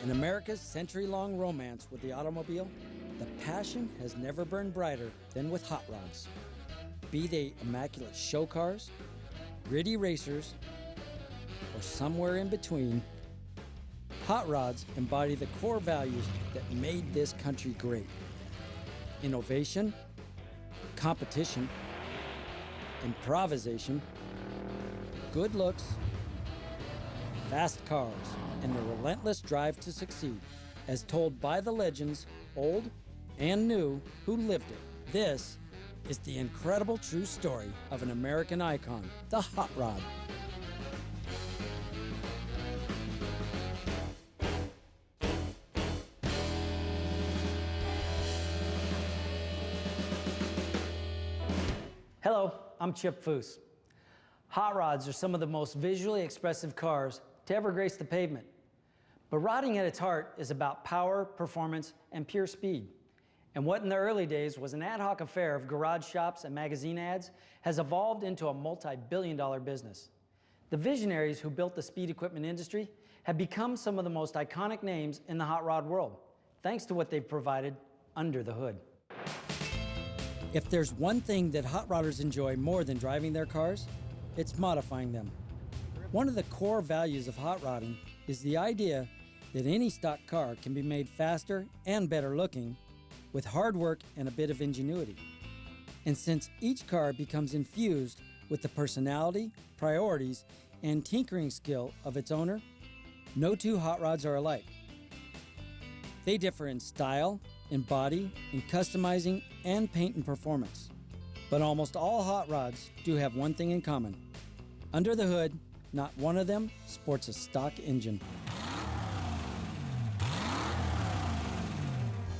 In America's century-long romance with the automobile, the passion has never burned brighter than with hot rods. Be they immaculate show cars, gritty racers, or somewhere in between, hot rods embody the core values that made this country great. Innovation, competition, improvisation, good looks, fast cars, and the relentless drive to succeed, as told by the legends, old and new, who lived it. This is the incredible true story of an American icon, the hot rod. Hello, I'm Chip Foose. Hot rods are some of the most visually expressive cars to ever grace the pavement. But rodding at its heart is about power, performance, and pure speed. And what in the early days was an ad hoc affair of garage shops and magazine ads has evolved into a multi-billion-dollar business. The visionaries who built the speed equipment industry have become some of the most iconic names in the hot rod world, thanks to what they've provided under the hood. If there's one thing that hot rodders enjoy more than driving their cars, it's modifying them. One of the core values of hot rodding is the idea that any stock car can be made faster and better looking with hard work and a bit of ingenuity. And since each car becomes infused with the personality, priorities, and tinkering skill of its owner, no two hot rods are alike. They differ in style, in body, in customizing, and paint and performance. But almost all hot rods do have one thing in common. Under the hood, not one of them sports a stock engine.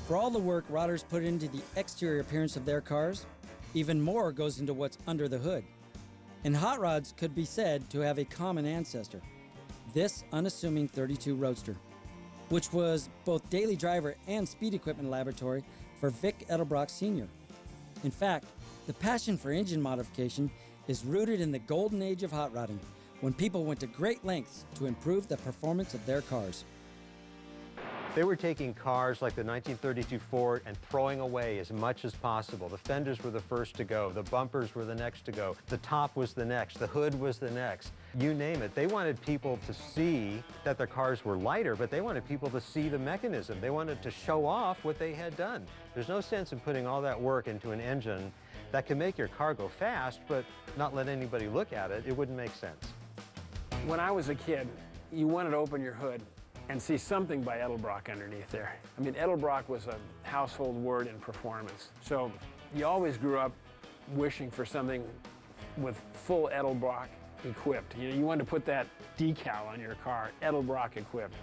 For all the work rodders put into the exterior appearance of their cars, even more goes into what's under the hood. And hot rods could be said to have a common ancestor, this unassuming 32 Roadster, which was both daily driver and speed equipment laboratory for Vic Edelbrock Sr. In fact, the passion for engine modification is rooted in the golden age of hot rodding, when people went to great lengths to improve the performance of their cars. They were taking cars like the 1932 Ford and throwing away as much as possible. The fenders were the first to go, the bumpers were the next to go, the top was the next, the hood was the next. You name it. They wanted people to see that their cars were lighter, but they wanted people to see the mechanism. They wanted to show off what they had done. There's no sense in putting all that work into an engine that can make your car go fast, but not let anybody look at it. It wouldn't make sense. When I was a kid, you wanted to open your hood and see something by Edelbrock underneath there. I mean, Edelbrock was a household word in performance. So you always grew up wishing for something with full Edelbrock equipped. You know, you wanted to put that decal on your car, Edelbrock equipped.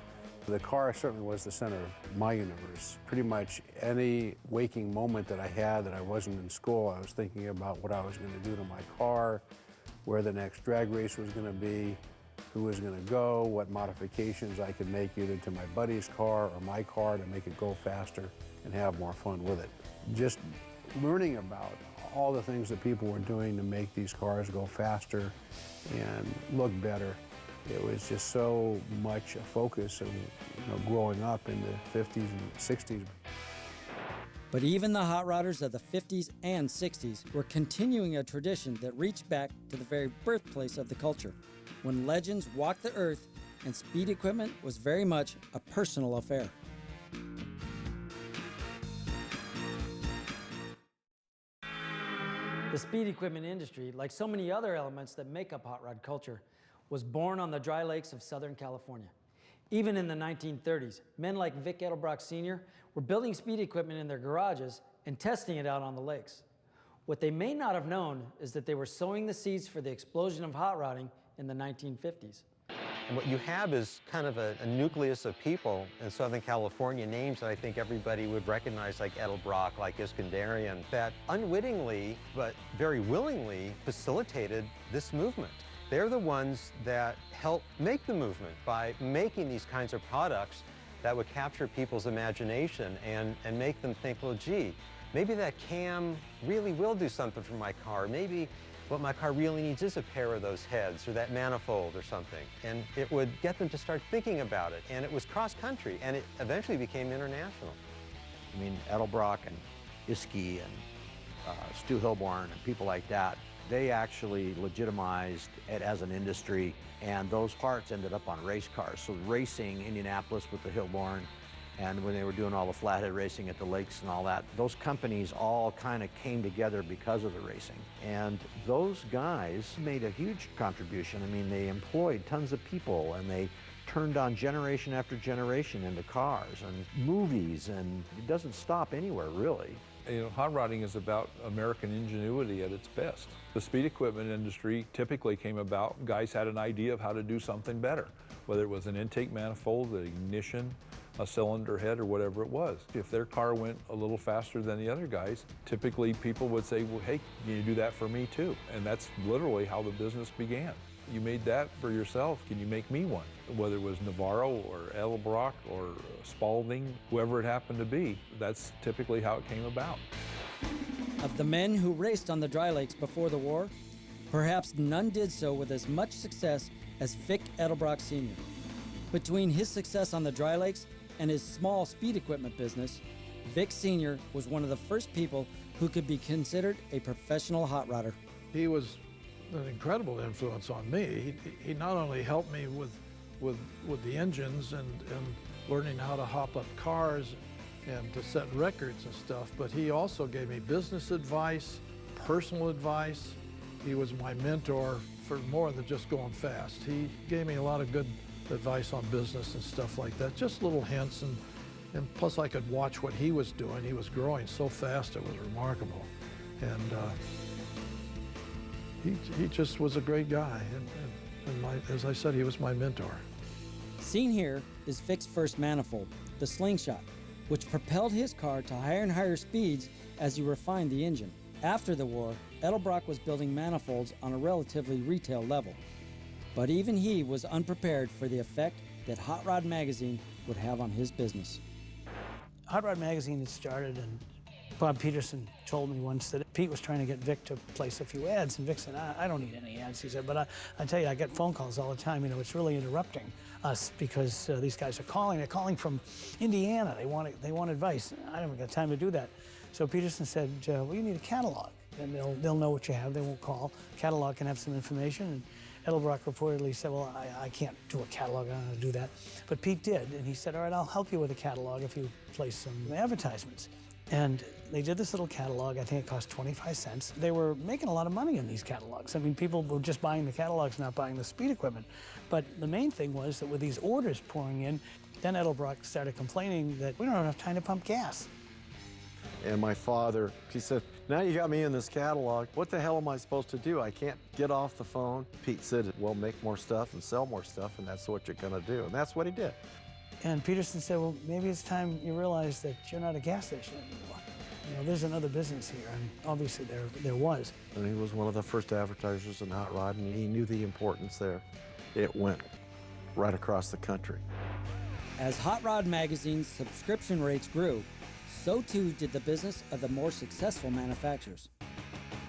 The car certainly was the center of my universe. Pretty much any waking moment that I had that I wasn't in school, I was thinking about what I was going to do to my car, where the next drag race was going to be, who was going to go, what modifications I could make either to my buddy's car or my car to make it go faster and have more fun with it. Just learning about all the things that people were doing to make these cars go faster and look better. It was just so much a focus of growing up in the 50s and 60s. But even the hot rodders of the 50s and 60s were continuing a tradition that reached back to the very birthplace of the culture, when legends walked the earth and speed equipment was very much a personal affair. The speed equipment industry, like so many other elements that make up hot rod culture, was born on the dry lakes of Southern California. Even in the 1930s, men like Vic Edelbrock Sr. were building speed equipment in their garages and testing it out on the lakes. What they may not have known is that they were sowing the seeds for the explosion of hot rodding in the 1950s. And what you have is kind of a nucleus of people in Southern California, names that I think everybody would recognize, like Edelbrock, like Iskandarian, that unwittingly, but very willingly facilitated this movement. They're the ones that helped make the movement by making these kinds of products that would capture people's imagination and make them think, well, gee, maybe that cam really will do something for my car. Maybe what my car really needs is a pair of those heads or that manifold or something. And it would get them to start thinking about it. And it was cross-country, and it eventually became international. I mean, Edelbrock and Iskey and Stu Hilborn and people like that, they actually legitimized it as an industry, and those parts ended up on race cars. So racing, Indianapolis with the Hilborn, and when they were doing all the flathead racing at the lakes and all that, those companies all kind of came together because of the racing. And those guys made a huge contribution. I mean, they employed tons of people, and they turned on generation after generation into cars and movies, and it doesn't stop anywhere, really. You know, hot rodding is about American ingenuity at its best. The speed equipment industry typically came about, guys had an idea of how to do something better, whether it was an intake manifold, the ignition, a cylinder head, or whatever it was. If their car went a little faster than the other guys, typically people would say, well, hey, can you do that for me too? And that's literally how the business began. You made that for yourself, can you make me one? Whether it was Navarro or Edelbrock or Spalding, whoever it happened to be, that's typically how it came about. Of the men who raced on the dry lakes before the war, perhaps none did so with as much success as Vic Edelbrock Sr. Between his success on the dry lakes and his small speed equipment business, Vic Sr. was one of the first people who could be considered a professional hot rodder. He was an incredible influence on me. He not only helped me with the engines and learning how to hop up cars and to set records and stuff, but he also gave me business advice, personal advice. He was my mentor for more than just going fast. He gave me a lot of good advice on business and stuff like that, just little hints, and plus I could watch what he was doing. He was growing so fast, it was remarkable. And he just was a great guy, and as I said, he was my mentor. Seen here is Vic's first manifold, the Slingshot, which propelled his car to higher and higher speeds as he refined the engine. After the war, Edelbrock was building manifolds on a relatively retail level. But even he was unprepared for the effect that Hot Rod Magazine would have on his business. Hot Rod Magazine had started, and Bob Peterson told me once that Pete was trying to get Vic to place a few ads, and Vic said, I don't need any ads. He said, but I tell you, I get phone calls all the time. You know, it's really interrupting us because these guys are calling. They're calling from Indiana. They want advice. I haven't got time to do that. So Peterson said, well, you need a catalog, and they'll know what you have. They won't call. Catalog can have some information. And Edelbrock reportedly said, well, I can't do a catalog, I don't know how to do that. But Pete did, and he said, all right, I'll help you with a catalog if you place some advertisements. And they did this little catalog. I think it cost 25 cents. They were making a lot of money in these catalogs. I mean, people were just buying the catalogs, not buying the speed equipment. But the main thing was that with these orders pouring in, then Edelbrock started complaining that we don't have enough time to pump gas. And my father, he said, now you got me in this catalog. What the hell am I supposed to do? I can't get off the phone. Pete said, well, make more stuff and sell more stuff, and that's what you're gonna do. And that's what he did. And Peterson said, well, maybe it's time you realize that you're not a gas station anymore. You know, there's another business here, and obviously there was. And he was one of the first advertisers in hot rod, and he knew the importance there. It went right across the country. As Hot Rod Magazine's subscription rates grew, so too did the business of the more successful manufacturers.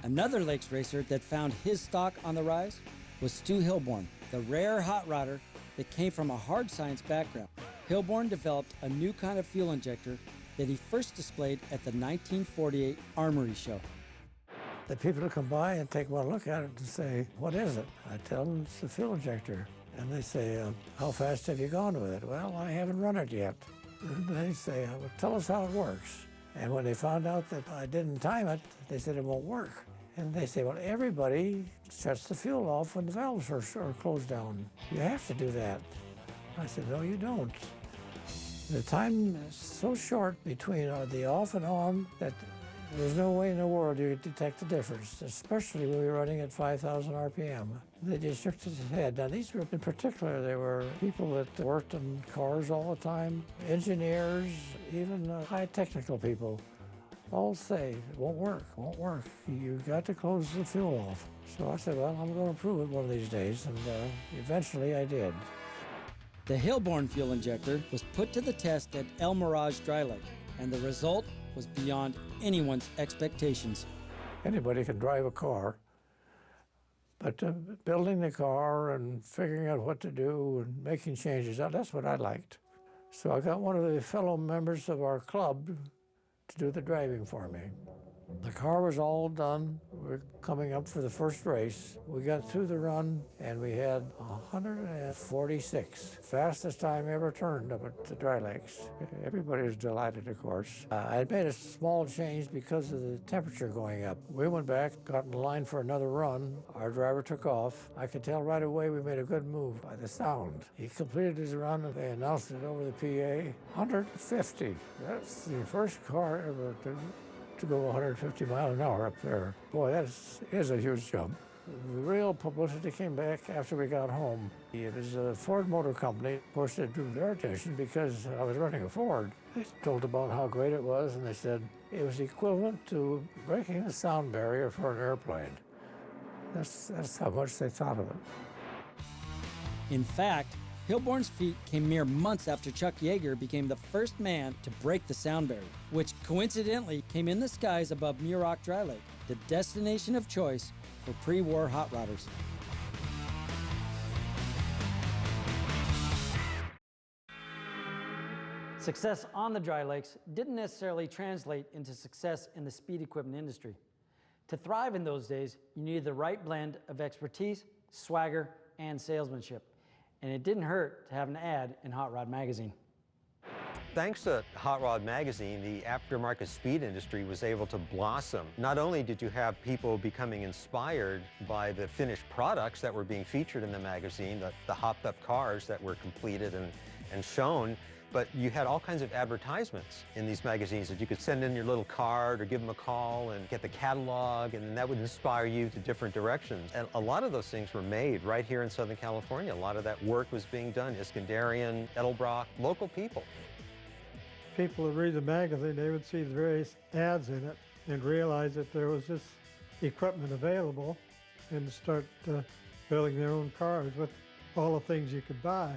Another lakes racer that found his stock on the rise was Stu Hilborn, the rare hot rodder that came from a hard science background. Hilborn developed a new kind of fuel injector that he first displayed at the 1948 Armory Show. The people come by and take one look at it and say, what is it? I tell them it's the fuel injector. And they say, how fast have you gone with it? Well, I haven't run it yet. And they say, well, tell us how it works. And when they found out that I didn't time it, they said it won't work. And they say, well, everybody shuts the fuel off when the valves are closed down. You have to do that. I said, no, you don't. The time is so short between the off and on that there's no way in the world you could detect the difference, especially when we were running at 5,000 RPM. They just shook his head. Now, these were, in particular, they were people that worked in cars all the time, engineers, even high technical people, all say, it won't work, won't work. You've got to close the fuel off. So I said, well, I'm going to prove it one of these days, and eventually I did. The Hilborn fuel injector was put to the test at El Mirage Dry Lake, and the result was beyond anyone's expectations. Anybody can drive a car, But building the car and figuring out what to do and making changes, that's what I liked. So I got one of the fellow members of our club to do the driving for me. The car was all done. We're coming up for the first race. We got through the run and we had 146. Fastest time ever turned up at the Dry Lakes. Everybody was delighted, of course. I made a small change because of the temperature going up. We went back, got in line for another run. Our driver took off. I could tell right away we made a good move by the sound. He completed his run and they announced it over the PA. 150. That's the first car ever to go 150 miles an hour up there. Boy, that is a huge jump. The real publicity came back after we got home. It was a Ford Motor Company. Of course, it drew their attention because I was running a Ford. They told about how great it was, and they said it was equivalent to breaking the sound barrier for an airplane. That's how much they thought of it. In fact, Hilborn's feat came mere months after Chuck Yeager became the first man to break the sound barrier, which coincidentally came in the skies above Muroc Dry Lake, the destination of choice for pre-war hot rodders. Success on the Dry Lakes didn't necessarily translate into success in the speed equipment industry. To thrive in those days, you needed the right blend of expertise, swagger, and salesmanship. And it didn't hurt to have an ad in Hot Rod Magazine. Thanks to Hot Rod Magazine, the aftermarket speed industry was able to blossom. Not only did you have people becoming inspired by the finished products that were being featured in the magazine, the hopped up cars that were completed and shown, but you had all kinds of advertisements in these magazines that you could send in your little card or give them a call and get the catalog, and that would inspire you to different directions. And a lot of those things were made right here in Southern California. A lot of that work was being done. Iskandarian, Edelbrock, local people. People would read the magazine, they would see the various ads in it and realize that there was this equipment available and start building their own cars with all the things you could buy.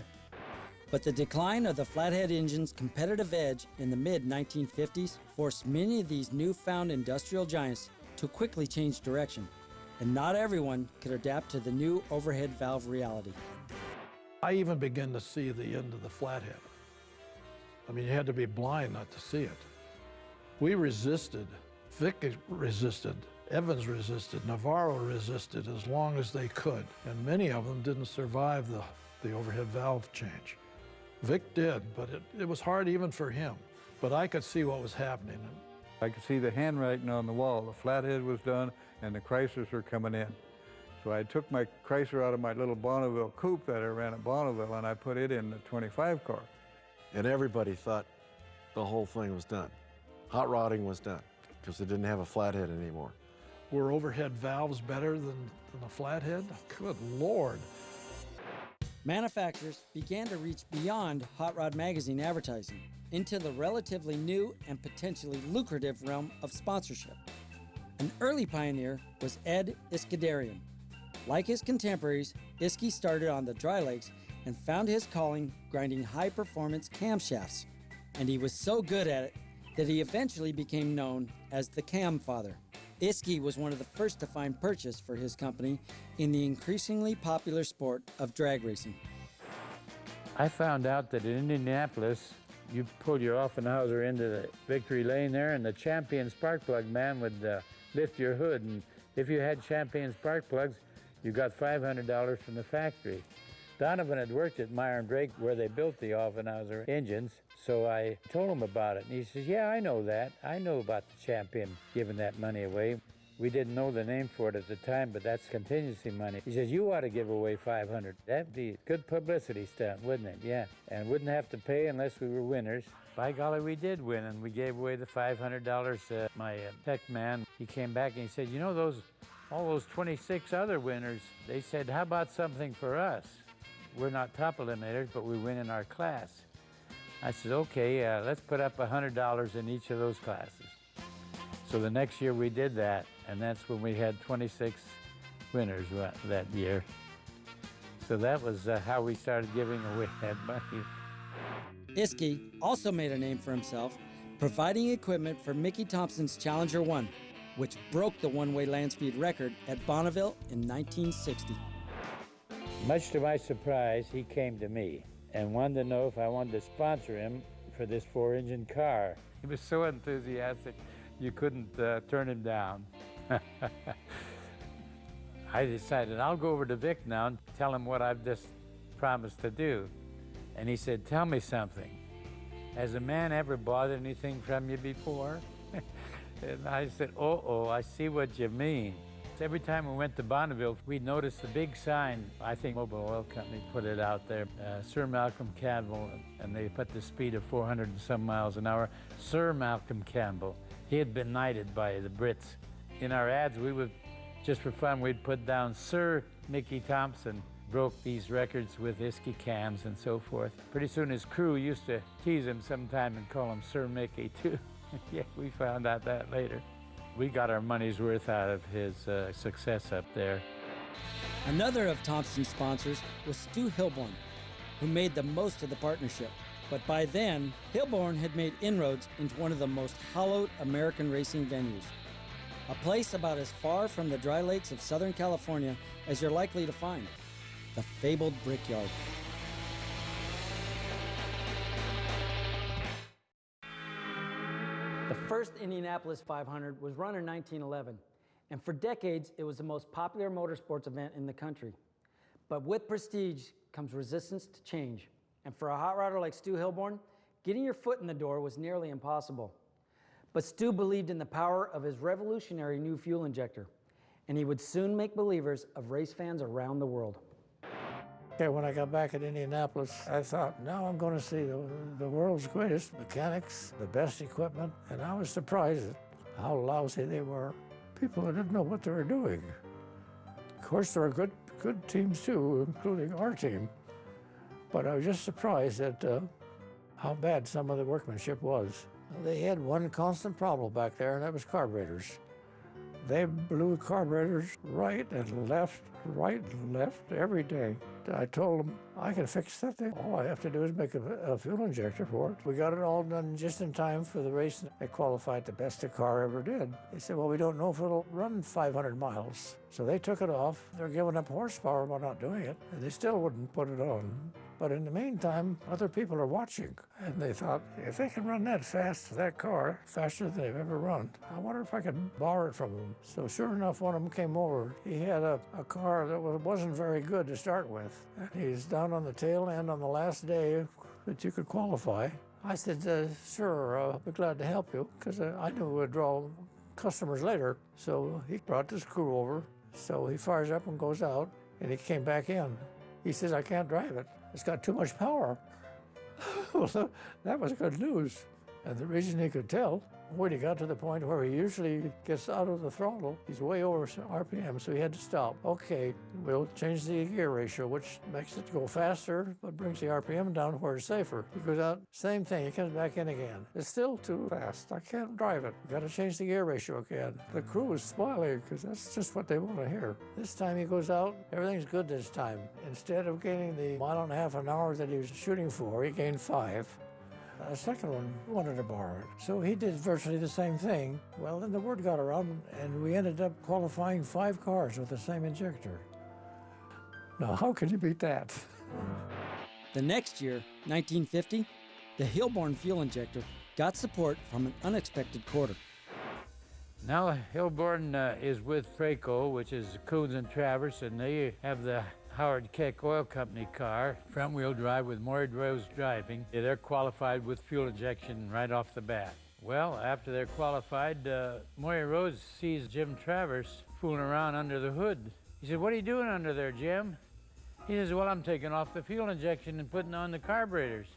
But the decline of the flathead engine's competitive edge in the mid-1950s forced many of these newfound industrial giants to quickly change direction, and not everyone could adapt to the new overhead valve reality. I even began to see the end of the flathead. I mean, you had to be blind not to see it. We resisted. Vic resisted. Evans resisted. Navarro resisted as long as they could, and many of them didn't survive the overhead valve change. Vic did, but it was hard even for him. But I could see what was happening. I could see the handwriting on the wall. The flathead was done, and the Chryslers were coming in. So I took my Chrysler out of my little Bonneville coupe that I ran at Bonneville, and I put it in the 25 car. And everybody thought the whole thing was done. Hot rodding was done, because they didn't have a flathead anymore. Were overhead valves better than a flathead? Good Lord. Manufacturers began to reach beyond Hot Rod Magazine advertising into the relatively new and potentially lucrative realm of sponsorship. An early pioneer was Ed Iskandarian. Like his contemporaries, Iski started on the Dry Lakes and found his calling grinding high-performance camshafts. And he was so good at it that he eventually became known as the Cam Father. Iski was one of the first to find purchase for his company in the increasingly popular sport of drag racing. I found out that in Indianapolis, you pull your Offenhauser into the victory lane there, and the Champion spark plug man would lift your hood. And if you had Champion spark plugs, you got $500 from the factory. Donovan had worked at Meyer & Drake where they built the Offenhauser engines, so I told him about it. And he says, yeah, I know that. I know about the Champion giving that money away. We didn't know the name for it at the time, but that's contingency money. He says, you ought to give away $500. That'd be a good publicity stunt, wouldn't it? Yeah, and wouldn't have to pay unless we were winners. By golly, we did win, and we gave away the $500. My tech man, he came back and he said, you know, all those 26 other winners, they said, how about something for us? We're not top eliminators, but we win in our class. I said, okay, let's put up $100 in each of those classes. So the next year we did that, and that's when we had 26 winners that year. So that was how we started giving away that money. Iski also made a name for himself, providing equipment for Mickey Thompson's Challenger 1, which broke the one-way land speed record at Bonneville in 1960. Much to my surprise, he came to me and wanted to know if I wanted to sponsor him for this 4-engine car. He was so enthusiastic, you couldn't turn him down. I decided I'll go over to Vic now and tell him what I've just promised to do. And he said, tell me something. Has a man ever bought anything from you before? And I said, oh, I see what you mean. Every time we went to Bonneville, we noticed the big sign. I think Mobil Oil Company put it out there, Sir Malcolm Campbell, and they put the speed of 400 and some miles an hour. Sir Malcolm Campbell, he had been knighted by the Brits. In our ads, we would, just for fun, we'd put down Sir Mickey Thompson, broke these records with Iskey cams and so forth. Pretty soon his crew used to tease him sometime and call him Sir Mickey too. Yeah, we found out that later. We got our money's worth out of his success up there. Another of Thompson's sponsors was Stu Hilborn, who made the most of the partnership. But by then, Hilborn had made inroads into one of the most hallowed American racing venues. A place about as far from the dry lakes of Southern California as you're likely to find, the fabled Brickyard. The first Indianapolis 500 was run in 1911, and for decades it was the most popular motorsports event in the country. But with prestige comes resistance to change, and for a hot rodder like Stu Hilborn, getting your foot in the door was nearly impossible. But Stu believed in the power of his revolutionary new fuel injector, and he would soon make believers of race fans around the world. Okay, when I got back at Indianapolis, I thought, now I'm going to see the world's greatest mechanics, the best equipment, and I was surprised at how lousy they were. People that didn't know what they were doing. Of course, there are good teams too, including our team, but I was just surprised at how bad some of the workmanship was. They had one constant problem back there, and that was carburetors. They blew carburetors right and left every day. I told them, I can fix that thing. All I have to do is make a fuel injector for it. We got it all done just in time for the race. It qualified the best the car ever did. They said, well, we don't know if it'll run 500 miles. So they took it off. They're giving up horsepower by not doing it. And they still wouldn't put it on. But in the meantime, other people are watching. And they thought, if they can run that fast, that car, faster than they've ever run, I wonder if I could borrow it from them. So sure enough, one of them came over. He had a car that wasn't very good to start with. And he's down on the tail end on the last day that you could qualify. I said, sure, I'll be glad to help you, because I knew we would draw customers later. So he brought this crew over. So he fires up and goes out, and he came back in. He says, I can't drive it. It's got too much power. Well, that was good news. And the reason he could tell, when he got to the point where he usually gets out of the throttle, he's way over RPM, so he had to stop. Okay, we'll change the gear ratio, which makes it go faster, but brings the RPM down where it's safer. He goes out, same thing, he comes back in again. It's still too fast, I can't drive it. Got to change the gear ratio again. The crew is smiling, because that's just what they want to hear. This time he goes out, everything's good this time. Instead of gaining the 1.5 miles an hour that he was shooting for, he gained 5. A second one wanted to borrow it. So he did virtually the same thing. Well, then the word got around, and we ended up qualifying 5 cars with the same injector. Now, how can you beat that? The next year, 1950, the Hilborn fuel injector got support from an unexpected quarter. Now Hilborn is with Fraco, which is Coons and Travers, and they have the Howard Keck Oil Company car, front-wheel drive with Maury Rose driving. They're qualified with fuel injection right off the bat. Well, after they're qualified, Maury Rose sees Jim Travers fooling around under the hood. He said, what are you doing under there, Jim? He says, well, I'm taking off the fuel injection and putting on the carburetors.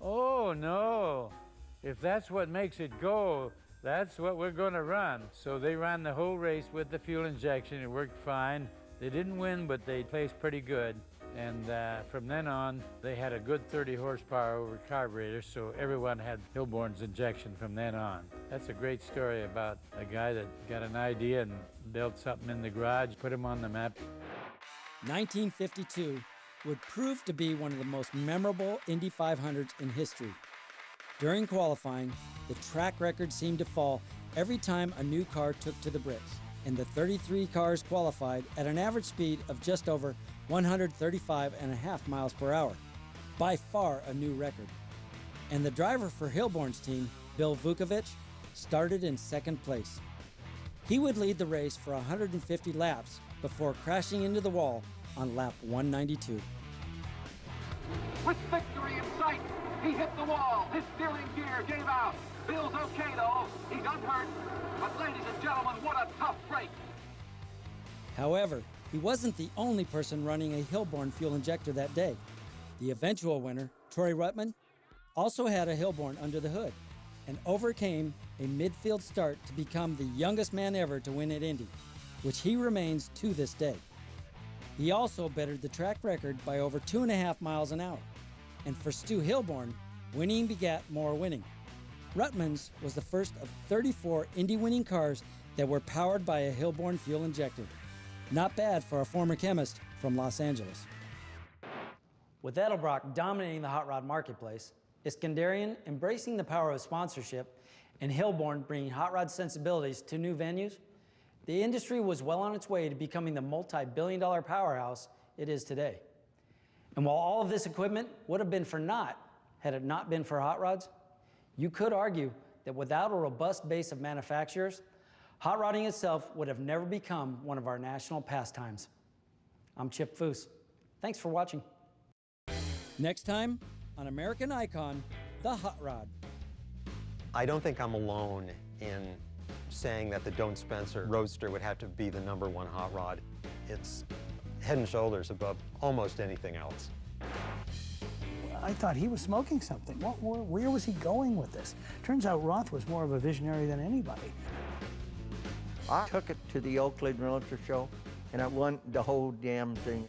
Oh, no. If that's what makes it go, that's what we're going to run. So they ran the whole race with the fuel injection. It worked fine. They didn't win, but they placed pretty good. And from then on, they had a good 30 horsepower over carburetors, so everyone had Hilborn's injection from then on. That's a great story about a guy that got an idea and built something in the garage, put him on the map. 1952 would prove to be one of the most memorable Indy 500s in history. During qualifying, the track record seemed to fall every time a new car took to the bricks, and the 33 cars qualified at an average speed of just over 135.5 miles per hour, by far a new record. And the driver for Hilborn's team, Bill Vukovic, started in second place. He would lead the race for 150 laps before crashing into the wall on lap 192. With victory in sight, he hit the wall. His steering gear gave out. Bill's okay, though. He's unhurt. But ladies and gentlemen, what a tough break. However, he wasn't the only person running a Hilborn fuel injector that day. The eventual winner, Troy Ruttman, also had a Hilborn under the hood and overcame a midfield start to become the youngest man ever to win at Indy, which he remains to this day. He also bettered the track record by over 2.5 miles an hour. And for Stu Hilborn, winning begat more winning. Ruttman's was the first of 34 Indy-winning cars that were powered by a Hilborn fuel injector. Not bad for a former chemist from Los Angeles. With Edelbrock dominating the hot rod marketplace, Iskandarian embracing the power of sponsorship, and Hilborn bringing hot rod sensibilities to new venues, the industry was well on its way to becoming the multi-billion-dollar powerhouse it is today. And while all of this equipment would have been for naught had it not been for hot rods, you could argue that without a robust base of manufacturers, hot rodding itself would have never become one of our national pastimes. I'm Chip Foose. Thanks for watching. Next time on American Icon, the Hot Rod. I don't think I'm alone in saying that the Don't Spencer Roadster would have to be the #1 hot rod. It's head and shoulders above almost anything else. I thought he was smoking something. Where was he going with this? Turns out Roth was more of a visionary than anybody. I took it to the Oakland Roadster Show, and I won the whole damn thing.